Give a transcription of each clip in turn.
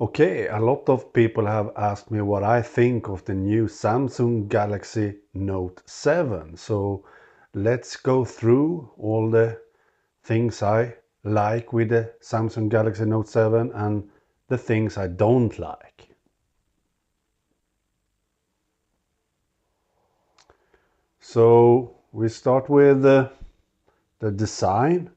Okay, a lot of people have asked me what I think of the new Samsung Galaxy Note 7. So let's go through all the things I like with the Samsung Galaxy Note 7 and the things I don't like. So we start with the design.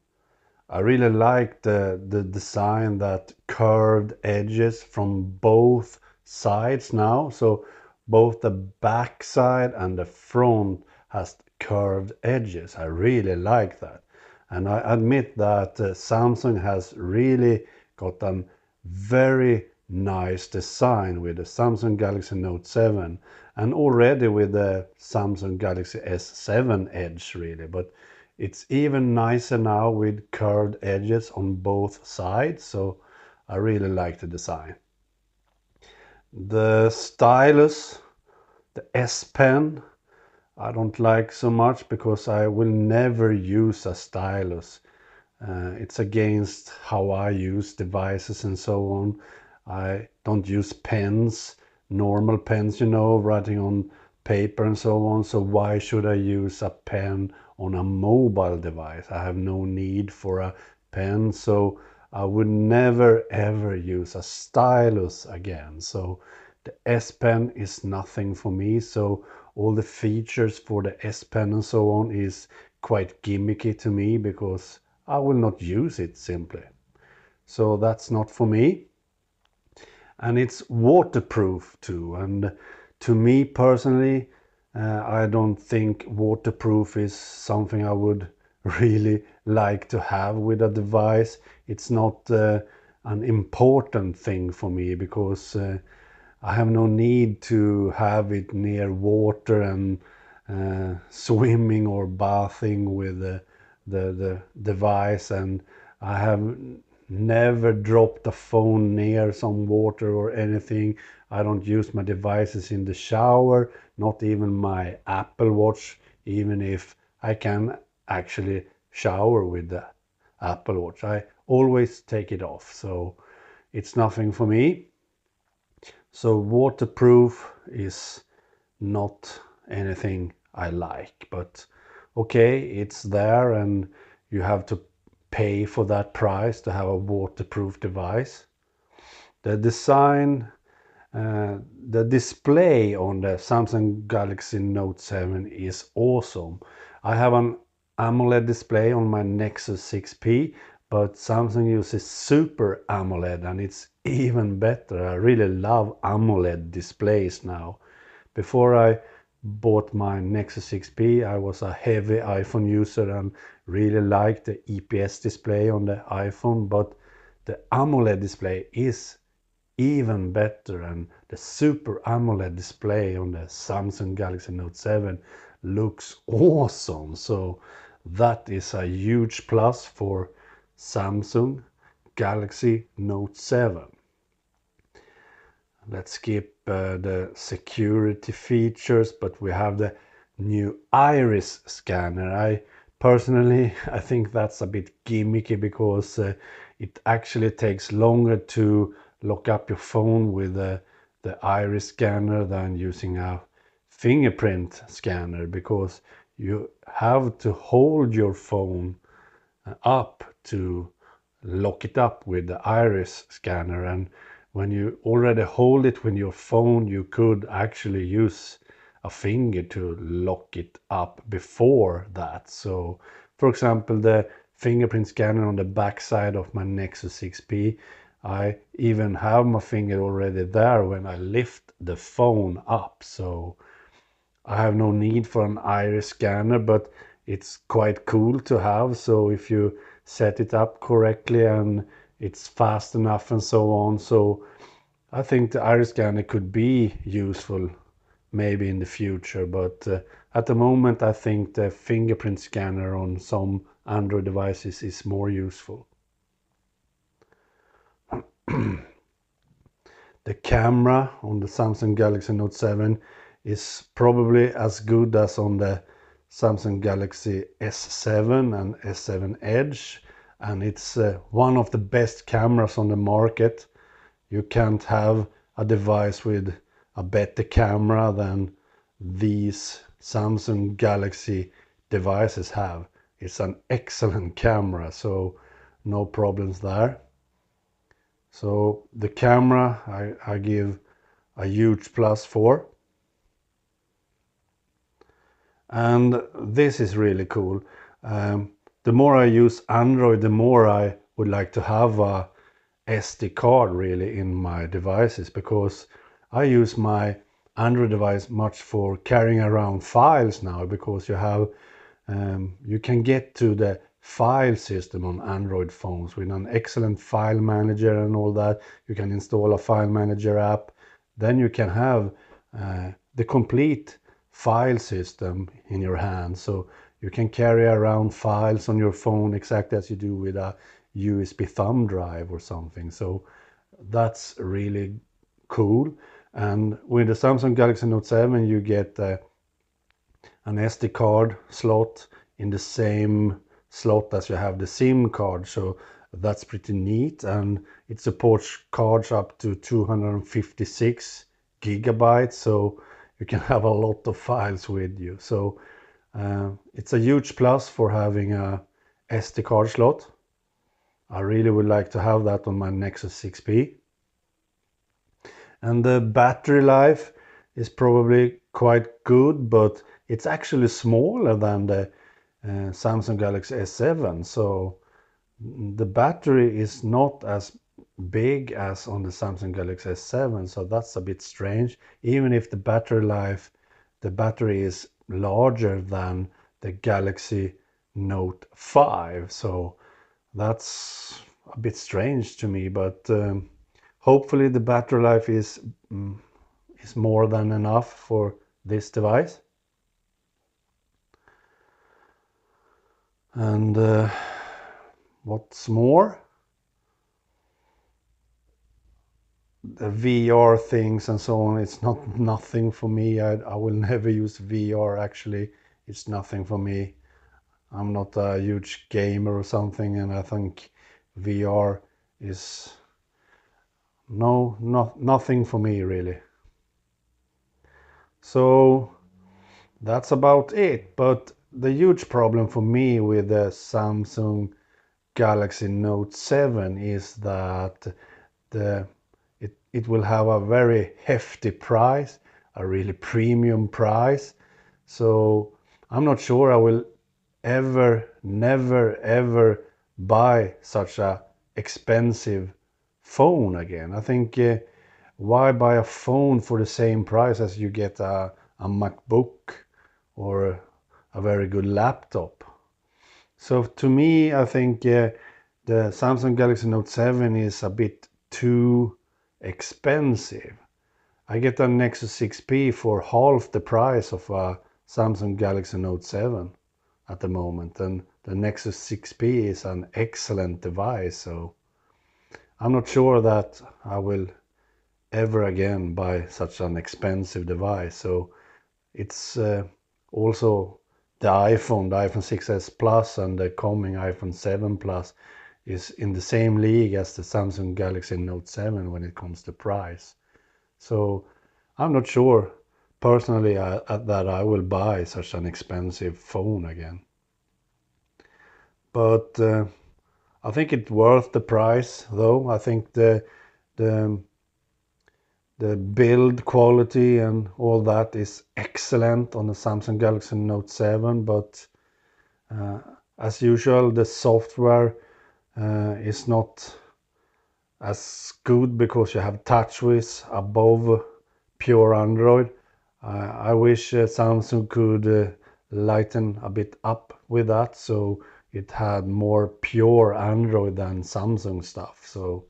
I really like the design, that curved edges from both sides now. So both the back side and the front has curved edges. I really like that. And I admit that Samsung has really got a very nice design with the Samsung Galaxy Note 7 and already with the Samsung Galaxy S7 Edge really. But it's even nicer now with curved edges on both sides, so I really like the design. The stylus, the S Pen, I don't like so much because I will never use a stylus. It's against how I use devices and so on. I don't use pens, normal pens, writing on paper and so on. So why should I use a pen on a mobile device? I have no need for a pen, so I would never ever use a stylus again. So the S Pen is nothing for me. So all the features for the S Pen and so on is quite gimmicky to me because I will not use it simply. So that's not for me. And it's waterproof too. And to me personally, I don't think waterproof is something I would really like to have with a device. It's not an important thing for me because I have no need to have it near water and swimming or bathing with the device, and I have never dropped a phone near some water or anything. I don't use my devices in the shower, not even my Apple Watch, even if I can actually shower with the Apple Watch. I always take it off, so it's nothing for me. So waterproof is not anything I like, but okay, it's there and you have to pay for that price to have a waterproof device. The design, the display on the Samsung Galaxy Note 7 is awesome. I have an AMOLED display on my Nexus 6P, but Samsung uses Super AMOLED and it's even better. I really love AMOLED displays now. Before I bought my Nexus 6P, I was a heavy iPhone user and really liked the EPS display on the iPhone, but the AMOLED display is even better, and the Super AMOLED display on the Samsung Galaxy Note 7 looks awesome. So that is a huge plus for Samsung Galaxy Note 7. Let's skip the security features, but we have the new iris scanner. I think that's a bit gimmicky because it actually takes longer to lock up your phone with the iris scanner than using a fingerprint scanner, because you have to hold your phone up to lock it up with the iris scanner, and when you already hold it with your phone you could actually use a finger to lock it up before that. So for example, the fingerprint scanner on the back side of my Nexus 6P, I even have my finger already there when I lift the phone up, so I have no need for an iris scanner, but it's quite cool to have. So if you set it up correctly and it's fast enough and so on. So I think the iris scanner could be useful maybe in the future, but at the moment I think the fingerprint scanner on some Android devices is more useful. The camera on the Samsung Galaxy Note 7 is probably as good as on the Samsung Galaxy S7 and S7 Edge, and it's one of the best cameras on the market. You can't have a device with a better camera than these Samsung Galaxy devices have. It's an excellent camera, so no problems there. So the camera I give a huge plus for. And this is really cool. The more I use Android, the more I would like to have a SD card really in my devices, because I use my Android device much for carrying around files now, because you can get to the file system on Android phones with an excellent file manager and all that. You can install a file manager app. Then you can have the complete file system in your hand. So you can carry around files on your phone exactly as you do with a USB thumb drive or something. So that's really cool. And with the Samsung Galaxy Note 7 you get an SD card slot in the same slot as you have the SIM card, so that's pretty neat. And it supports cards up to 256 gigabytes, so you can have a lot of files with you. So it's a huge plus for having a SD card slot. I really would like to have that on my Nexus 6P. And the battery life is probably quite good, but it's actually smaller than the Samsung Galaxy S7. So the battery is not as big as on the Samsung Galaxy S7. So that's a bit strange. Even if the battery is larger than the Galaxy Note 5. So that's a bit strange to me, but hopefully the battery life is more than enough for this device. And what's more, the VR things and so on, it's nothing for me. I will never use VR actually. It's nothing for me. I'm not a huge gamer or something, and I think VR is nothing for me really. So that's about it. But the huge problem for me with the Samsung Galaxy Note 7 is that it will have a very hefty price, a really premium price. So I'm not sure I will never ever buy such a expensive phone again. I think why buy a phone for the same price as you get a MacBook or a very good laptop? So to me, I think the Samsung Galaxy Note 7 is a bit too expensive. I get a Nexus 6P for half the price of a Samsung Galaxy Note 7 at the moment, and the Nexus 6P is an excellent device. So I'm not sure that I will ever again buy such an expensive device. So it's also the iPhone 6s Plus and the coming iPhone 7 Plus is in the same league as the Samsung Galaxy Note 7 when it comes to price. So I'm not sure personally that I will buy such an expensive phone again. But I think it's worth the price though. I think the build quality and all that is excellent on the Samsung Galaxy Note 7, but as usual the software is not as good because you have TouchWiz above pure Android. I wish Samsung could lighten a bit up with that, so it had more pure Android than Samsung stuff. So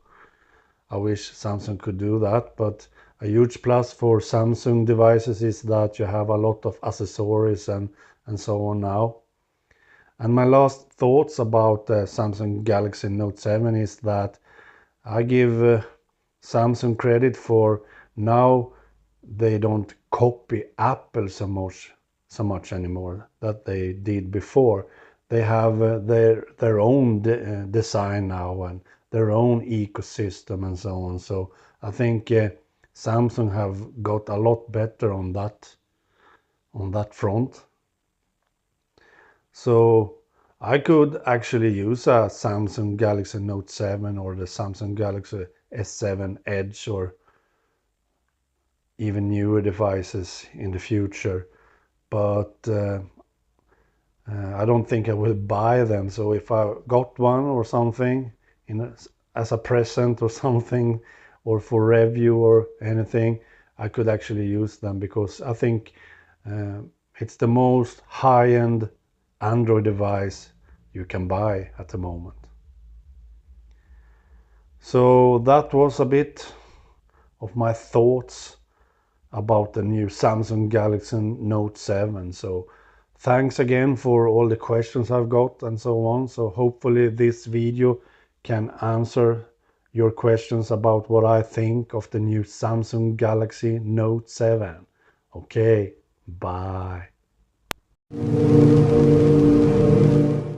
I wish Samsung could do that, but a huge plus for Samsung devices is that you have a lot of accessories and so on now. And my last thoughts about the Samsung Galaxy Note 7 is that I give Samsung credit for now they don't copy Apple so much anymore that they did before. They have their own design now, and their own ecosystem and so on. So I think Samsung have got a lot better on that front. So I could actually use a Samsung Galaxy Note 7 or the Samsung Galaxy S7 Edge or even newer devices in the future, but I don't think I will buy them. So if I got one or something as a present or something, or for review or anything, I could actually use them, because I think it's the most high-end Android device you can buy at the moment. So that was a bit of my thoughts about the new Samsung Galaxy Note 7. So thanks again for all the questions I've got and so on. So hopefully this video can answer your questions about what I think of the new Samsung Galaxy Note 7. Okay, bye.